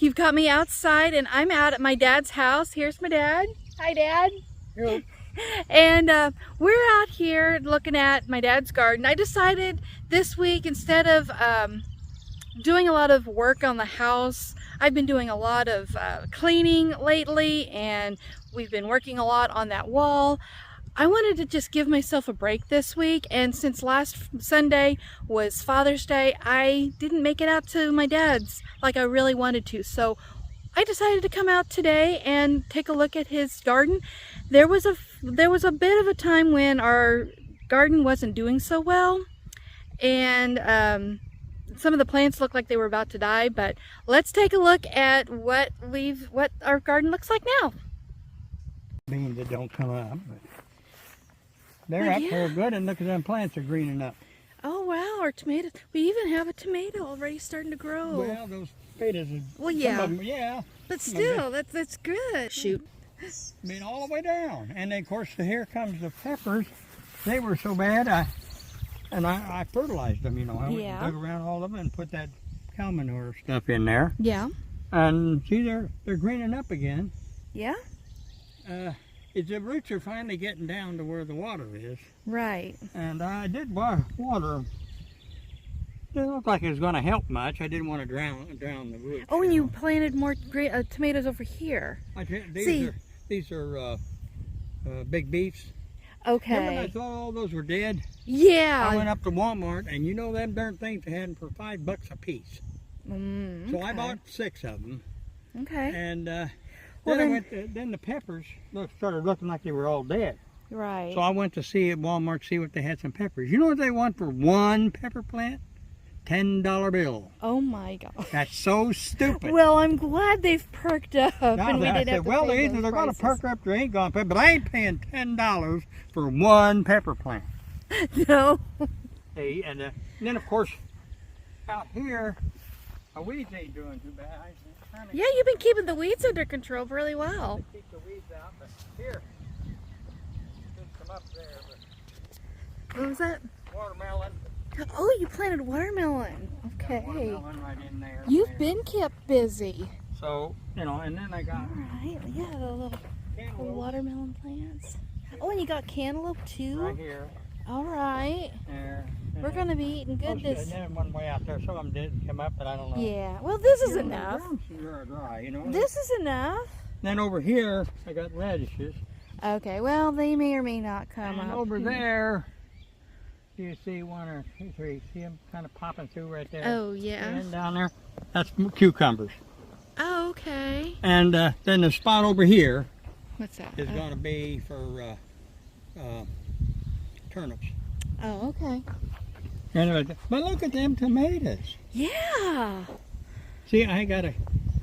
You've got me outside and I'm out at my dad's house. Here's my dad. Hi, Dad. Hello. And we're out here looking at my dad's garden. I decided this week, instead of doing a lot of work on the house, I've been doing a lot of cleaning lately, and we've been working a lot on that wall. I wanted to just give myself a break this week, and since last Sunday was Father's Day, I didn't make it out to my dad's like I really wanted to. So I decided to come out today and take a look at his garden. There was a bit of a time when our garden wasn't doing so well, and some of the plants looked like they were about to die. But let's take a look at what our garden looks like now. Beans that don't come up, but they're up there good, and look at them plants are greening up. Oh wow, our tomatoes. We even have a tomato already starting to grow. Well, those potatoes are, well, yeah. some of them, yeah. But still, that's good. Shoot. I mean, all the way down. And then, of course, here comes the peppers. They were so bad, I fertilized them, you know. I went and dug around all of them and put that cow manure stuff in there. Yeah. And see, they're greening up again. Yeah? The roots are finally getting down to where the water is. Right. And I did water them. It didn't look like it was going to help much. I didn't want to drown the roots. Oh, and you planted more tomatoes over here. These are big beefs. Okay. Remember when I thought all those were dead? Yeah. I went up to Walmart, and you know them darn things they had them for $5 a piece. So I bought 6 of them. Okay. And then the peppers started looking like they were all dead. Right. So I went to see at Walmart, see if they had some peppers. You know what they want for one pepper plant? $10 bill. Oh my God. That's so stupid. Well, I'm glad they've perked up. Now, and we didn't have to pay either those they're going to prices. perk up or they ain't going to pay, but I ain't paying $10 for one pepper plant. No. Hey, and then, of course, out here, our weeds ain't doing too bad. Yeah, you've been keeping the weeds under control really well. Keep the weeds out, but here, didn't come up there, but What was that? watermelon. Oh, you planted watermelon. Okay. Watermelon right in there. You've been kept busy. So, you know, and then I got All right. Yeah, the little watermelon plants. Oh, and you got cantaloupe too? right here. All right. There. We're going to be eating good this. And then one way out there. Some of them didn't come up, but I don't know. Yeah. Well, this is enough. Dry, you know. This is enough. Then over here, I got radishes. Okay. Well, they may or may not come And up. over there, you see 1 or 2, 3. See them kind of popping through right there. Oh, yeah. And down there, that's cucumbers. Oh, okay. And then the spot over here What's that? is going to be for turnips. Oh, okay. Anyway, but look at them tomatoes. Yeah. See, I got a.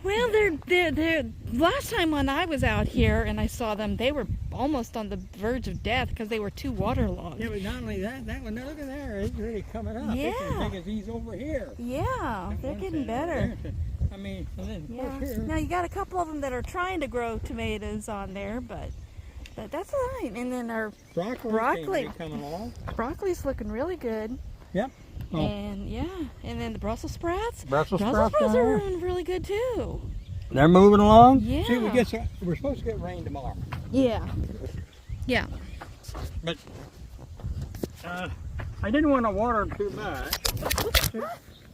Well, they're last time when I was out here and I saw them, they were almost on the verge of death because they were too waterlogged. Yeah, but not only that one, look at there, it's really coming up. Yeah. It's as big as these over here. Yeah, they're getting better. I mean, and then of course Yeah. here. Now you got a couple of them that are trying to grow tomatoes on there, but that's all right. And then our Broccoli. Coming along. broccoli's looking really good. Yep. Oh. And yeah, and then the Brussels sprouts. Brussels Brussels sprouts sprouts are there. doing really good too. They're moving along. Yeah. See, we're supposed to get rain tomorrow. Yeah. Yeah. But I didn't want to water them too much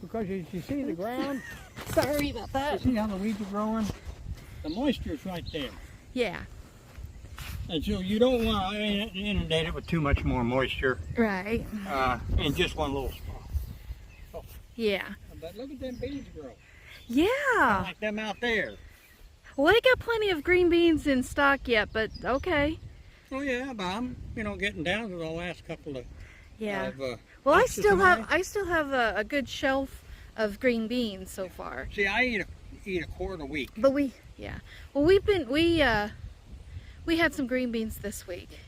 because you see the ground. Sorry about You that. see how the weeds are growing? The moisture's right there. Yeah. And so you don't want to inundate it with too much more moisture Right. in just one little spot. Yeah. But look at them beans grow. Yeah. Like them out there. Well, they got plenty of green beans in stock yet, but okay. Oh yeah, but I'm getting down to the last couple of. Yeah. Of, Well, I boxes still tonight. have a good shelf of green beans so far. See, I eat a quart a week. But we had some green beans this week.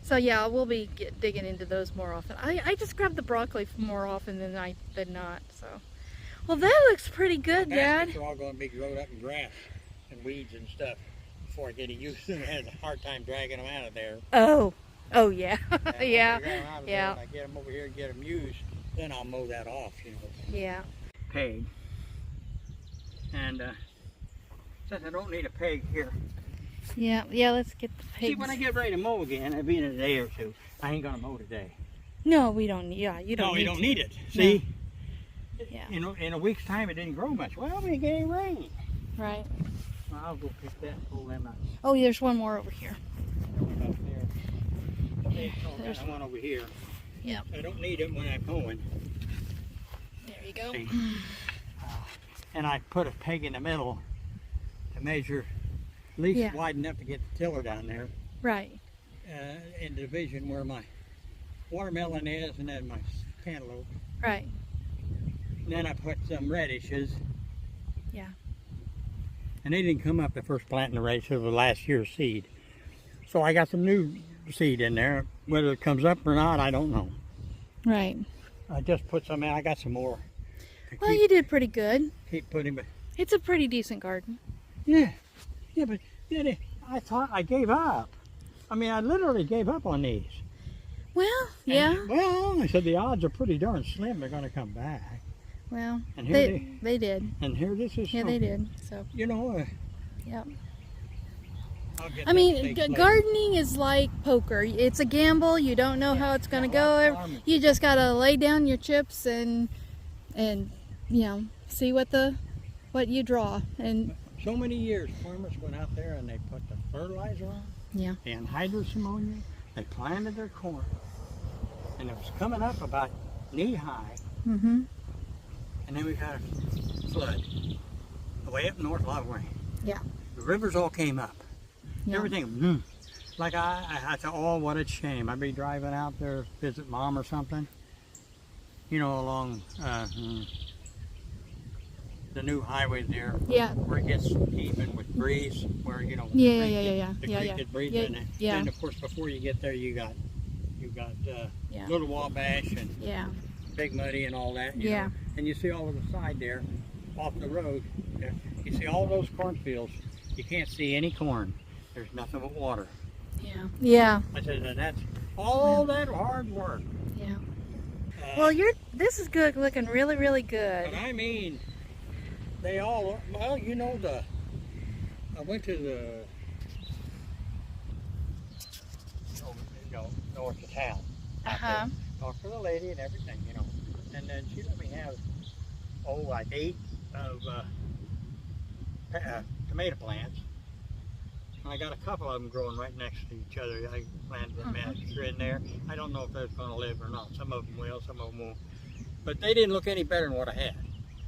So yeah, we'll be digging into those more often. I just grab the broccoli more often than not. So, well, that looks pretty good, Dad. They're all going to be grown up in grass and weeds and stuff before I get used to them. I had a hard time dragging them out of there. Oh yeah, yeah, Yeah. When I get them over here and get them used, then I'll mow that off, you know. yeah. Paid. And Since I don't need a peg here. Yeah, let's get the pigs. See, when I get ready to mow again, it'll be in a day or two. I ain't gonna mow today. No, we don't need. Yeah, you don't. No, need you don't to. need it. See? No. Yeah. In a week's time, it didn't grow much. Well, we ain't getting rain. Right. Well, I'll go pick that and pull them out. Oh, there's one more over here. Up there. Yeah, There's one over here. Yeah. I don't need it when I'm mowing. There you go. See? And I put a peg in the middle to measure at least wide enough to get the tiller down there. Right. In the division where my watermelon is and then my cantaloupe. Right. And then I put some radishes. Yeah. And they didn't come up the first planting the radishes was last year's seed. So I got some new seed in there. Whether it comes up or not, I don't know. Right. I just put some in. I got some more. Well, you did pretty good. Keep putting, but It's a pretty decent garden. yeah, but then I thought I gave up. I mean, I literally gave up on these. Well, yeah. And, well, I said the odds are pretty darn slim they're going to come back. Well, And here they did. And here this is. Yeah, they did. So. You know. Yeah. I mean, gardening is like poker. It's a gamble. You don't know how it's going to go. You just got to lay down your chips and you know, see what you draw. And so many years, farmers went out there and they put the fertilizer on. Yeah. And anhydrous ammonia. They planted their corn, and it was coming up about knee high. Mm-hmm. And then we got a flood. Way up north, a lot of rain. Yeah. The rivers all came up. Yeah. Everything, like I thought, oh, what a shame. I'd be driving out there to visit Mom or something, you know, along the new highway there. Yeah. Where it gets even with breeze, where, you know, Yeah. the creek gets breeze in it. Yeah. And of course, before you get there, you got Yeah. Little Wabash and Yeah. Big Muddy and all that. You Yeah. know? And you see all of the side there, off the road, you see all those cornfields. You can't see any corn. There's nothing but water. Yeah. Yeah. I said, and that's all that hard work. Yeah. Well, this is good, looking really, really good. But I mean, they all, well, you know, I went to the, north of town. Uh-huh. Talked to the lady and everything, you know. And then she let me have, like 8 of tomato plants. And I got a couple of them growing right next to each other. I planted a mixture in there. I don't know if they're going to live or not. Some of them will, some of them won't. But they didn't look any better than what I had,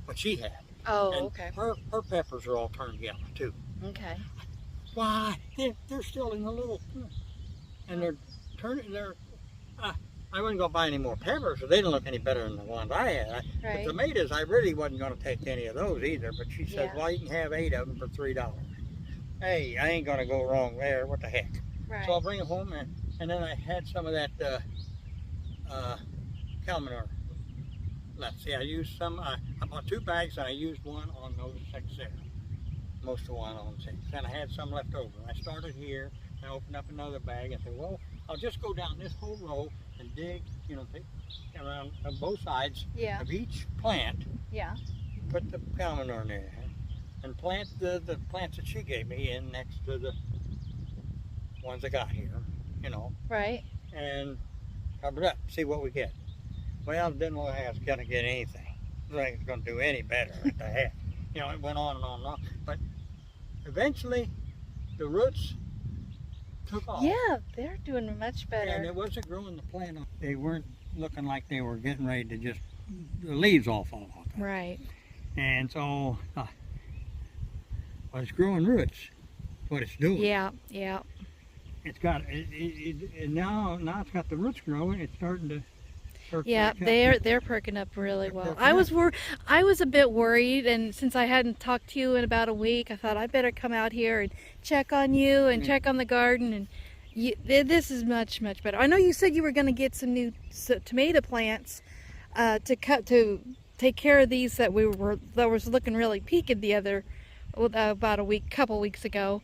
what she had. Oh, and okay. Her peppers are all turned yellow too. Okay. Why? They're still in the little, and they're turning. I wasn't going to buy any more peppers, so they didn't look any better than the ones I had. Right. The tomatoes, I really wasn't going to take any of those either. But she said, Yeah. well, you can have 8 of them for $3. Hey, I ain't going to go wrong there. What the heck? Right. So I'll bring them home, and then I had some of that cow manure left. See, I used some. I bought 2 bags, and I used one on those 6 there. Most of one on 6. And I had some left over. I started here and opened up another bag and said, well, I'll just go down this whole row and dig, you know, take around both sides of each plant. Yeah. Put the cow manure in there and plant the plants that she gave me in next to the ones I got here, you know. Right. And cover it up, see what we get. Well, it didn't look like I was going to get anything. It wasn't like it was going to do any better. What the heck? You know, it went on and on and on. But eventually, the roots took off. Yeah, they're doing much better. And it wasn't growing the plant. They weren't looking like they were getting ready to just, the leaves all fall off. Right. And so, well, it's growing roots. What it's doing. Yeah, yeah. It's got, and now it's got the roots growing. It's starting to. Yeah, they're perking up really well. I was a bit worried, and since I hadn't talked to you in about a week, I thought I better come out here and check on you and check on the garden. And this is much better. I know you said you were going to get some new tomato plants to take care of these that was looking really peaked about couple weeks ago.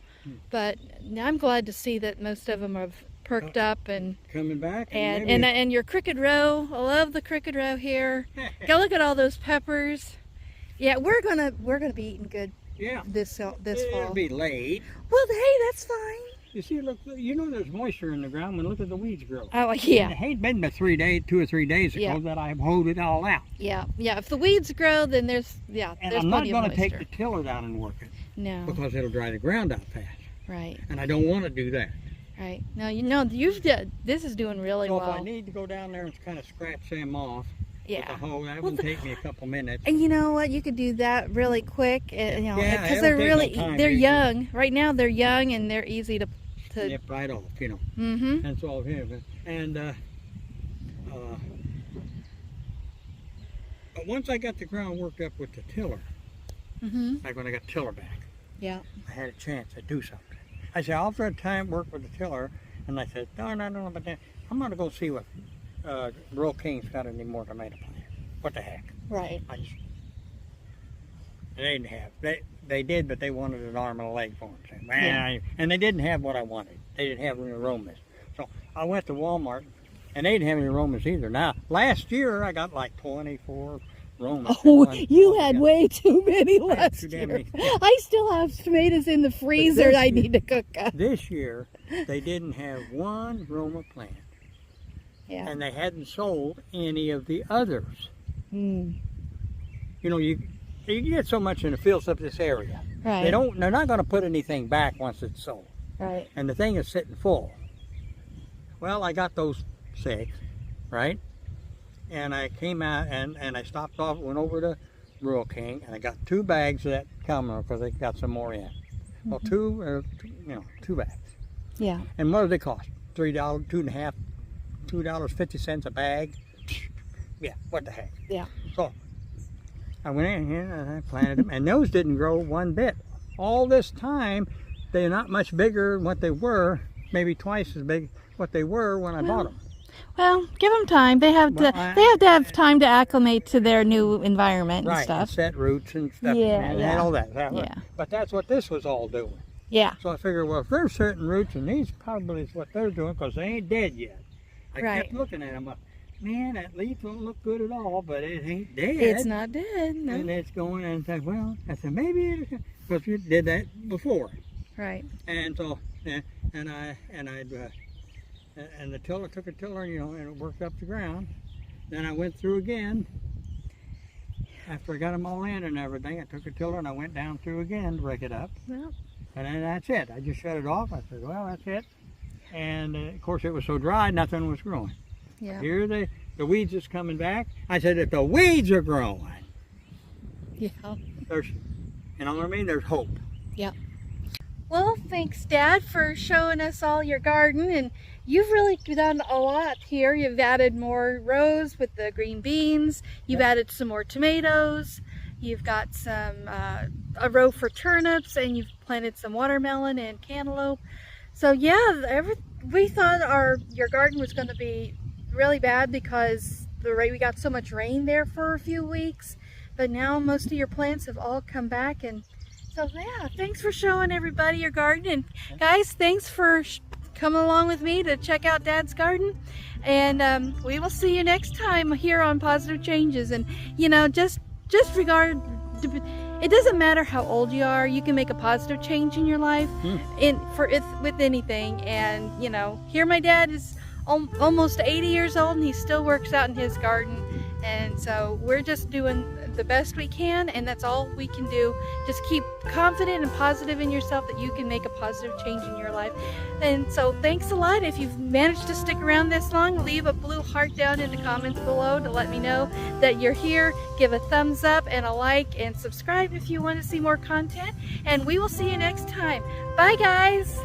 But I'm glad to see that most of them have perked up and coming back, and your crooked row. I love the crooked row here. Go look at all those peppers. Yeah, we're gonna be eating good this fall. It'll be late. Well, hey, that's fine. You see, look, you know there's moisture in the ground when look at the weeds grow. Oh, yeah. And it ain't been but 2 or 3 days ago that I hoed it all out. Yeah, yeah. If the weeds grow, then there's And I'm not going to take the tiller down and work it. No. Because it'll dry the ground out fast. Right. And I don't want to do that. Right. Now, you know, this is doing really well. So if I need to go down there and kind of scratch them off with a hoe, that would take me a couple minutes. And you know what? You could do that really quick, you know, because they're they're young. Right now, they're young and they're easy to nip right off, you know. Mm-hmm. That's all here. And but once I got the ground worked up with the tiller, like when I got the tiller back, I had a chance to do something. I said, I'll try to work with the tiller, and I said, no, but then I'm going to go see what Rural King's got any more tomato plants. What the heck? Right. They didn't have. They did, but they wanted an arm and a leg for them. And they didn't have what I wanted. They didn't have any aromas. So I went to Walmart, and they didn't have any aromas either. Now, last year, I got like 24 aromas. Oh, you had way too many last year. I still have tomatoes in the freezer I need to cook up. This year, they didn't have one aroma plant. Yeah. And they hadn't sold any of the others. You know, you get so much in the fields up this area. Right. They're not going to put anything back once it's sold. Right. And the thing is sitting full. Well, I got those 6, right? And I came out and I stopped off, went over to Rural King, and I got 2 bags of that Calmer because they got some more in. Well, 2 bags. Yeah. And what do they cost? $3, $2.50, $2.50 a bag. Yeah, what the heck? Yeah. So I went in here and I planted them, and those didn't grow one bit. All this time, they're not much bigger than what they were, maybe twice as big what they were when I bought them. Well, give them time. They have to have time to acclimate to their new environment and stuff. And set roots and stuff. And all that. But that's what this was all doing. Yeah. So I figured, well, if they're setting roots, and these probably is what they're doing, because they ain't dead yet. I kept looking at them. Man, that leaf don't look good at all, but it ain't dead. It's not dead, no. And it's going, and I said, well, maybe it's, because we did that before. Right. And so, and the tiller took a tiller, you know, and it worked up the ground. Then I went through again. After I got them all in and everything, I took a tiller and I went down through again to break it up. Well. And then that's it. I just shut it off. I said, well, that's it. And of course, it was so dry, nothing was growing. Yeah. Here the weeds is coming back. I said, if the weeds are growing, there's, you know what I mean? There's hope. Yeah. Well, thanks, Dad, for showing us all your garden, and you've really done a lot here. You've added more rows with the green beans. You've added some more tomatoes. You've got some a row for turnips, and you've planted some watermelon and cantaloupe. So yeah, we thought your garden was going to be really bad because we got so much rain there for a few weeks, but now most of your plants have all come back. And so yeah, thanks for showing everybody your garden, and guys, thanks for coming along with me to check out Dad's garden. And we will see you next time here on Positive Changes. And you know, just it doesn't matter how old you are, you can make a positive change in your life with anything. And you know, here my dad is almost 80 years old and he still works out in his garden, and so we're just doing the best we can, and that's all we can do. Just keep confident and positive in yourself that you can make a positive change in your life. And so thanks a lot. If you've managed to stick around this long, leave a blue heart down in the comments below to let me know that you're here. Give a thumbs up and a like, and subscribe if you want to see more content, and we will see you next time. Bye guys.